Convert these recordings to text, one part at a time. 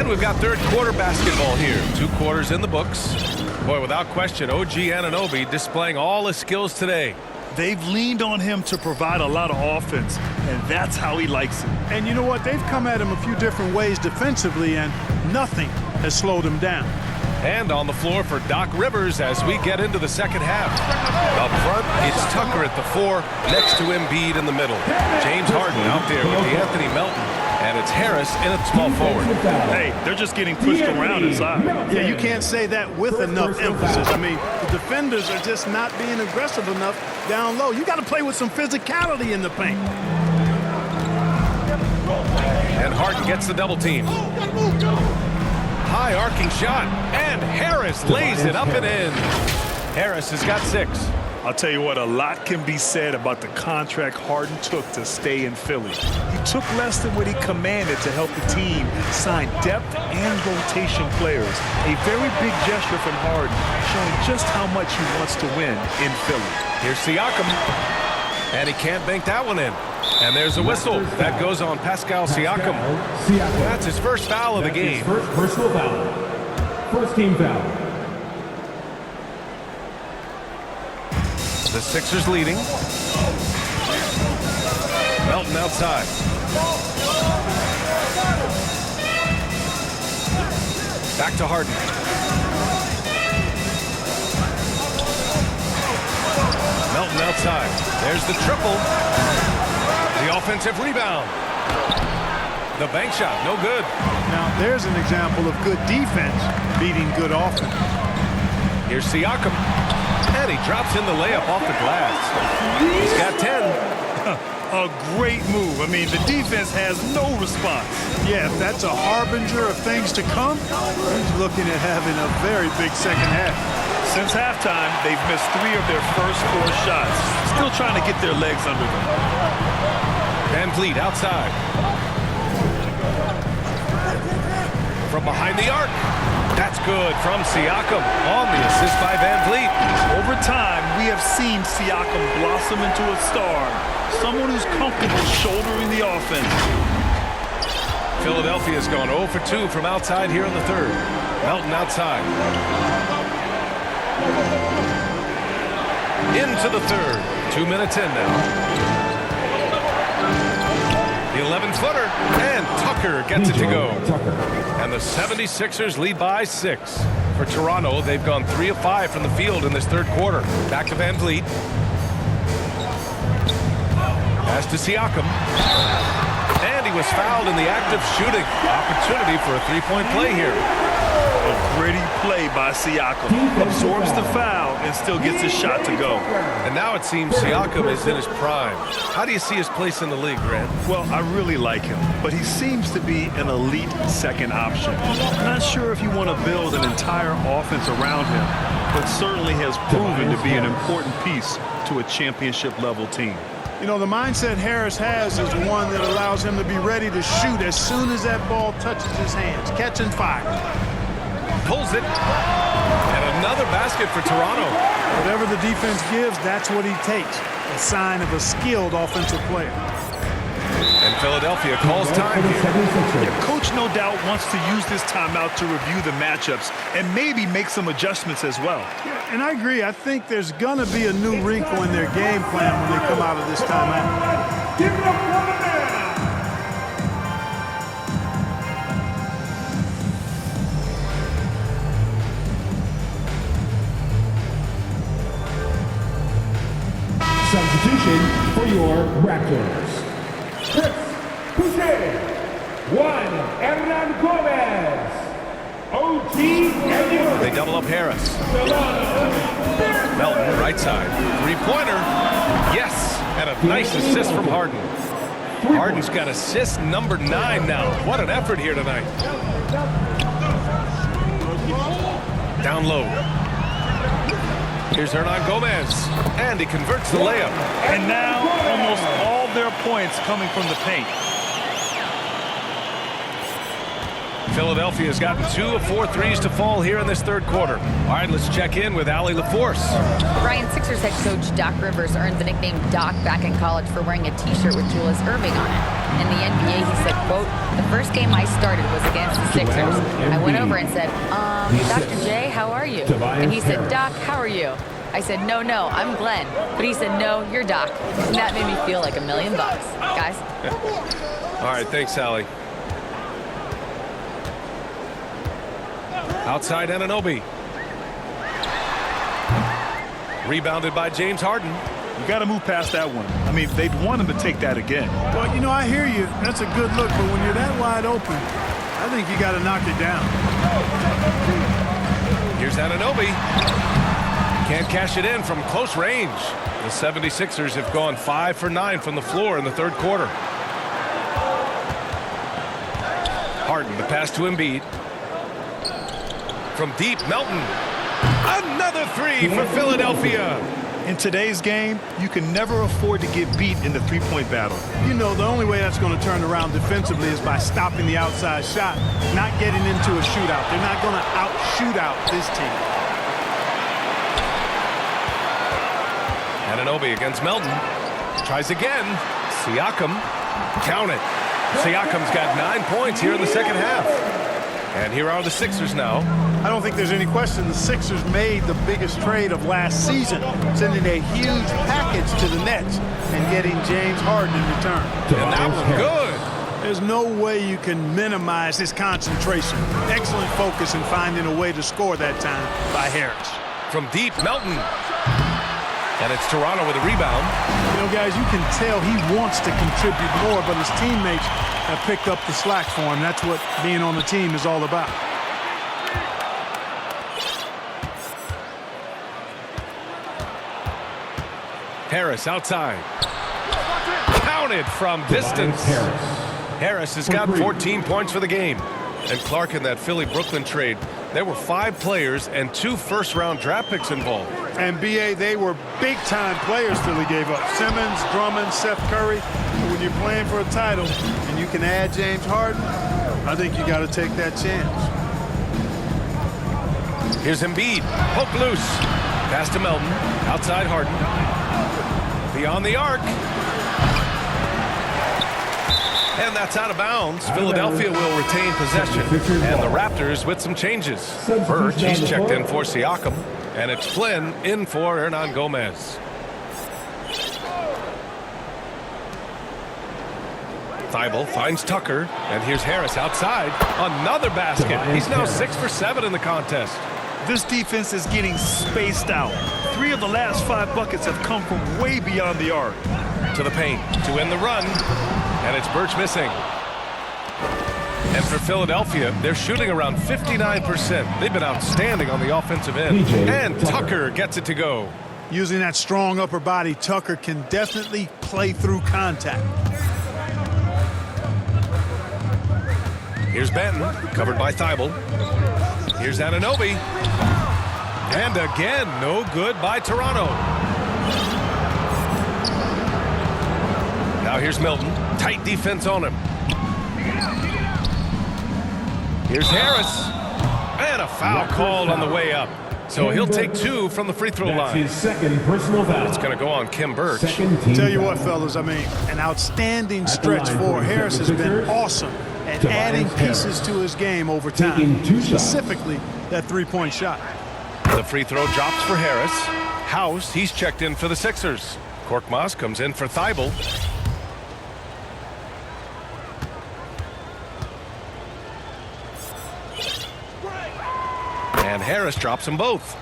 And we've got third quarter basketball here. 2 quarters in the books. Boy, without question, OG Anunoby displaying all his skills today. They've leaned on him to provide a lot of offense, and that's how he likes it. And you know what? They've come at him a few different ways defensively, and nothing has slowed him down. And on the floor for Doc Rivers as we get into the second half. Up front, it's Tucker at the 4, next to Embiid in the middle. James Harden out there with Anthony Melton. And it's Harris in at small forward. Hey, they're just getting pushed around inside. Yeah, you can't say that with enough emphasis. I mean, the defenders are just not being aggressive enough down low. You got to play with some physicality in the paint. And Harden gets the double team. High arcing shot. And Harris lays it up and in. Harris has got 6. I'll tell you what, a lot can be said about the contract Harden took to stay in Philly. He took less than what he commanded to help the team sign depth and rotation players. A very big gesture from Harden, showing just how much he wants to win in Philly. Here's Siakam. And he can't bank that one in. And there's a whistle. That goes on Pascal Siakam. That's his first foul of the game. First personal foul. First team foul. The Sixers leading. Melton outside. Back to Harden. Melton outside. There's the triple. The offensive rebound. The bank shot, no good. Now, there's an example of good defense beating good offense. Here's Siakam. And he drops in the layup off the glass. He's got 10. A great move. I mean, the defense has no response. Yeah, if that's a harbinger of things to come, he's looking at having a very big second half. Since halftime, they've missed 3 of their first 4 shots. Still trying to get their legs under them. Van Vliet outside. From behind the arc. That's good from Siakam on the assist by Van Vliet. Over time, we have seen Siakam blossom into a star. Someone who's comfortable shouldering the offense. Philadelphia's gone 0 for 2 from outside here in the third. Melton outside. Into the third. 2 minutes in now. The 11-footer, and Tucker gets it to go. And the 76ers lead by 6. For Toronto, they've gone 3 of 5 from the field in this third quarter. Back to Van Vliet. Pass to Siakam. And he was fouled in the act of shooting. Opportunity for a 3-point play here. A gritty play by Siakam. Absorbs the foul and still gets his shot to go. And now it seems Siakam is in his prime. How do you see his place in the league, Grant? Well, I really like him, but he seems to be an elite second option. Not sure if you want to build an entire offense around him, but certainly has proven to be an important piece to a championship-level team. You know, the mindset Harris has is one that allows him to be ready to shoot as soon as that ball touches his hands. Catch and fire. Pulls it. And another basket for Toronto. Whatever the defense gives, that's what he takes. A sign of a skilled offensive player. And Philadelphia calls time here. Yeah, coach no doubt wants to use this timeout to review the matchups and maybe make some adjustments as well. Yeah, and I agree. I think there's going to be a new wrinkle in their game plan when they come out of this timeout. Give it up for the man. Substitution for your Raptors. Chris Boucher. 1. Hernan Gomez. OG Anunoby. They double up Harris. Melton, right side. 3-pointer. Yes. And a nice assist from Harden. Harden's got assist number 9 now. What an effort here tonight. Down low. Here's Hernan Gomez. And he converts the layup. And now almost all their points coming from the paint. Philadelphia's gotten 2 of 4 threes to fall here in this third quarter. All right, let's check in with Allie LaForce. Ryan, Sixers head coach Doc Rivers earned the nickname Doc back in college for wearing a T-shirt with Julius Erving on it. In the NBA, he said, quote, "The first game I started was against the Sixers. I went over and said, Dr. J, how are you?" And he said, "Doc, how are you?" I said, no, I'm Glenn. But he said, "No, you're Doc." And that made me feel like $1 million. Guys. All right, thanks, Allie. Outside Anunoby. Rebounded by James Harden. You got to move past that one. I mean, they'd want him to take that again. Well, you know, I hear you. That's a good look, but when you're that wide open, I think you got to knock it down. Here's Anunoby. Can't cash it in from close range. The 76ers have gone 5 for 9 from the floor in the third quarter. Harden, the pass to Embiid. From deep, Melton. Another three for Philadelphia. In today's game, you can never afford to get beat in the three-point battle. You know, the only way that's going to turn around defensively is by stopping the outside shot, not getting into a shootout. They're not going to out-shoot out this team. Anunoby against Melton. Tries again. Siakam. Count it. Siakam's got 9 points here in the second half. And here are the Sixers now. I don't think there's any question the Sixers made the biggest trade of last season, sending a huge package to the Nets and getting James Harden in return. And that was good. There's no way you can minimize his concentration. Excellent focus in finding a way to score that time by Harris. From deep, Melton. And it's Toronto with a rebound. You know, guys, you can tell he wants to contribute more, but his teammates have picked up the slack for him. That's what being on the team is all about. Harris outside. Counted from distance. Harris has got 14 points for the game. And Clark, in that Philly-Brooklyn trade, there were 5 players and 2 first-round draft picks involved. And, B.A., they were big-time players Philly gave up. Simmons, Drummond, Seth Curry. But when you're playing for a title and you can add James Harden, I think you got to take that chance. Here's Embiid. Poke loose. Pass to Melton. Outside Harden. Beyond the arc. And that's out of bounds. Philadelphia will retain possession. And the Raptors with some changes. Birch, he's checked in for Siakam. And it's Flynn in for Hernan Gomez. Thibault finds Tucker. And here's Harris outside. Another basket. He's now 6 for 7 in the contest. This defense is getting spaced out. 3 of the last 5 buckets have come from way beyond the arc. To the paint to end the run. And it's Birch missing. And for Philadelphia, they're shooting around 59%. They've been outstanding on the offensive end. And Tucker gets it to go. Using that strong upper body, Tucker can definitely play through contact. Here's Benton, covered by Thibault. Here's Anunoby. And again, no good by Toronto. Now here's Milton. Tight defense on him. Here's Harris. And a foul called on the way up. So he'll take 2 from the free throw line. His second personal foul. It's going to go on Kim Birch. Tell you what, fellas, I mean, an outstanding stretch for Harris has been awesome at adding pieces to his game over time, specifically that three-point shot. The free throw drops for Harris. House, he's checked in for the Sixers. Korkmaz comes in for Thibault. And Harris drops them both.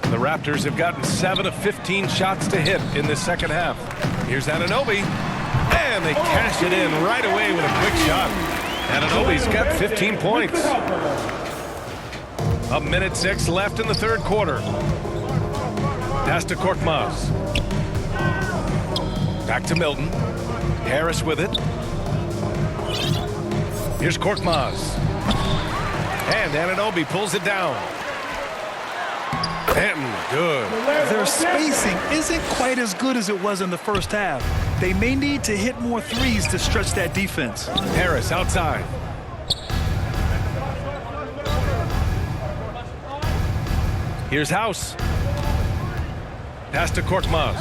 The Raptors have gotten 7 of 15 shots to hit in this second half. Here's Anunoby. And they cash it in right away with a quick shot. Anunoby's got 15 points. 1:06 left in the third quarter. Pass to Korkmaz. Back to Milton. Harris with it. Here's Korkmaz. And Anunoby pulls it down. Benton, good. Their spacing isn't quite as good as it was in the first half. They may need to hit more threes to stretch that defense. Harris outside. Here's House. Pass to Korkmaz.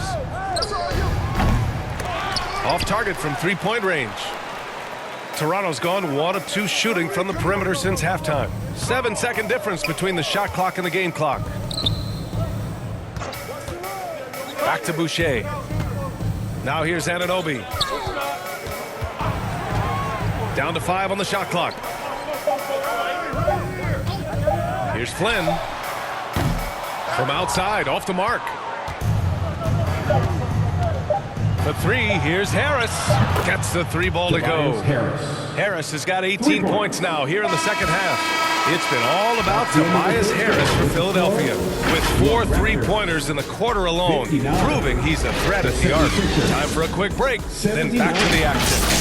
Off target from three-point range. Toronto's gone 1 of 2 shooting from the perimeter since halftime. 7-second difference between the shot clock and the game clock. Back to Boucher. Now here's Anunoby. Down to 5 on the shot clock. Here's Flynn. From outside, off the mark. For 3, here's Harris. Gets the 3 ball to go. Harris has got 18 points now here in the second half. It's been all about Tobias Harris for Philadelphia, with 4 3-pointers in the quarter alone, proving he's a threat at the arc. Time for a quick break, then back to the action.